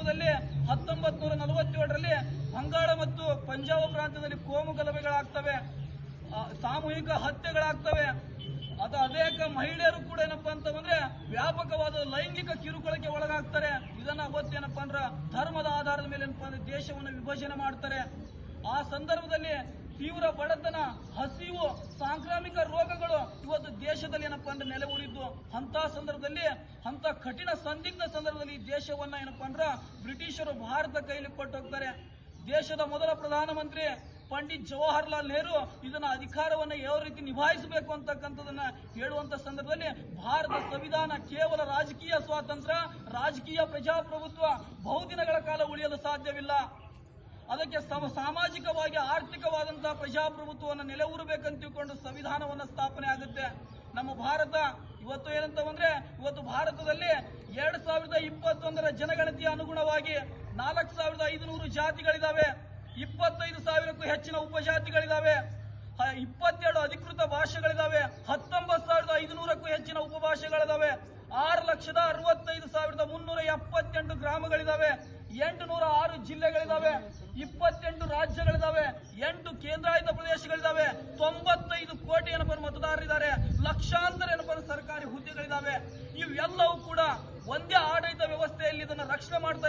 ಸಂದರ್ಭದಲ್ಲಿ 1947ರಲ್ಲಿ ಬಂಗಾಳ ಮತ್ತು ಪಂಜಾಬ್ ಪ್ರಾಂತ್ಯದಲ್ಲಿ ಕೋಮು ಗಲಭೆಗಳಾಗ್ತವೆ, ಸಾಮೂಹಿಕ ಹತ್ಯೆಗಳಾಗ್ತವೆ. ಅನೇಕ ಮಹಿಳೆಯರು ಕೂಡ ಏನಪ್ಪಾ ಅಂತಂದ್ರೆ ವ್ಯಾಪಕವಾದ ಲೈಂಗಿಕ ಕಿರುಕುಳಕ್ಕೆ ಒಳಗಾಗ್ತಾರೆ. ಇದನ್ನ ಅವತ್ತೇನಪ್ಪಾ ಅಂದ್ರ ಧರ್ಮದ ಆಧಾರದ ಮೇಲೆ ಏನಪ್ಪಾ ಅಂದ್ರೆ ದೇಶವನ್ನು ವಿಭಜನೆ ಮಾಡ್ತಾರೆ. ಆ ಸಂದರ್ಭದಲ್ಲಿ ತೀವ್ರ ಬಡತನ, ಹಸಿವು, ಸಾಂಕ್ರಾಮಿಕ ರೋಗಗಳು ಇವತ್ತು ದೇಶದಲ್ಲಿ ಏನಪ್ಪಾ ಅಂದ್ರೆ ನೆಲೆ ಊರಿದ್ದು. ಅಂತ ಸಂದರ್ಭದಲ್ಲಿ, ಅಂತ ಕಠಿಣ ಸಂದಿಗ್ಧ ಸಂದರ್ಭದಲ್ಲಿ ದೇಶವನ್ನ ಏನಪ್ಪಾ ಅಂದ್ರ ಬ್ರಿಟಿಷರು ಭಾರತ ಕೈಲಿ ಕೊಟ್ಟು ಹೋಗ್ತಾರೆ. ದೇಶದ ಮೊದಲ ಪ್ರಧಾನಮಂತ್ರಿ ಪಂಡಿತ್ ಜವಾಹರ್ಲಾಲ್ ನೆಹರು ಇದನ್ನ ಅಧಿಕಾರವನ್ನ ಯಾವ ರೀತಿ ನಿಭಾಯಿಸಬೇಕು ಅಂತಕ್ಕಂಥದನ್ನ ಹೇಳುವಂತ ಸಂದರ್ಭದಲ್ಲಿ ಭಾರತ ಸಂವಿಧಾನ ಕೇವಲ ರಾಜಕೀಯ ಸ್ವಾತಂತ್ರ್ಯ, ರಾಜಕೀಯ ಪ್ರಜಾಪ್ರಭುತ್ವ ಬಹುದಿನಗಳ ಕಾಲ ಉಳಿಯಲು ಸಾಧ್ಯವಿಲ್ಲ. ಅದಕ್ಕೆ ಸಾಮಾಜಿಕವಾಗಿ ಆರ್ಥಿಕವಾದಂತಹ ಪ್ರಜಾಪ್ರಭುತ್ವವನ್ನು ನೆಲೆಯೂರಬೇಕಂತ ತಿಳ್ಕೊಂಡು ಸಂವಿಧಾನವನ್ನ ಸ್ಥಾಪನೆ ಆಗುತ್ತೆ. ನಮ್ಮ ಭಾರತ ಇವತ್ತು ಏನಂತಂದ್ರೆ, ಇವತ್ತು ಭಾರತದಲ್ಲಿ 2021ರ ಜನಗಣತಿಯ ಅನುಗುಣವಾಗಿ 4500 ಜಾತಿಗಳಿದಾವೆ, 25,000ಕ್ಕೂ ಹೆಚ್ಚಿನ ಉಪಜಾತಿಗಳಿದಾವೆ, 22 ಅಧಿಕೃತ ಭಾಷೆಗಳಿದಾವೆ, 19,500ಕ್ಕೂ ಹೆಚ್ಚಿನ ಉಪಭಾಷೆಗಳಿದಾವೆ, 6,65,378 ಗ್ರಾಮಗಳಿದಾವೆ, 806 ಜಿಲ್ಲೆಗಳಿದಾವೆ, 28 ರಾಜ್ಯಗಳಿದಾವೆ, 8 ಕೇಂದ್ರಾಡಳಿತ ಪ್ರದೇಶಗಳಿದಾವೆ, 95 ಕೋಟಿ ಮತದಾರರಿದ್ದಾರೆ, ಲಕ್ಷಾಂತರ ಸರ್ಕಾರಿ ಹುದ್ದೆಗಳಿದಾವೆ. ಇವೆಲ್ಲವೂ ಕೂಡ ಒಂದೇ ಆಡಳಿತ ವ್ಯವಸ್ಥೆಯಲ್ಲಿ ಇದನ್ನು ರಕ್ಷಣೆ ಮಾಡ್ತಾ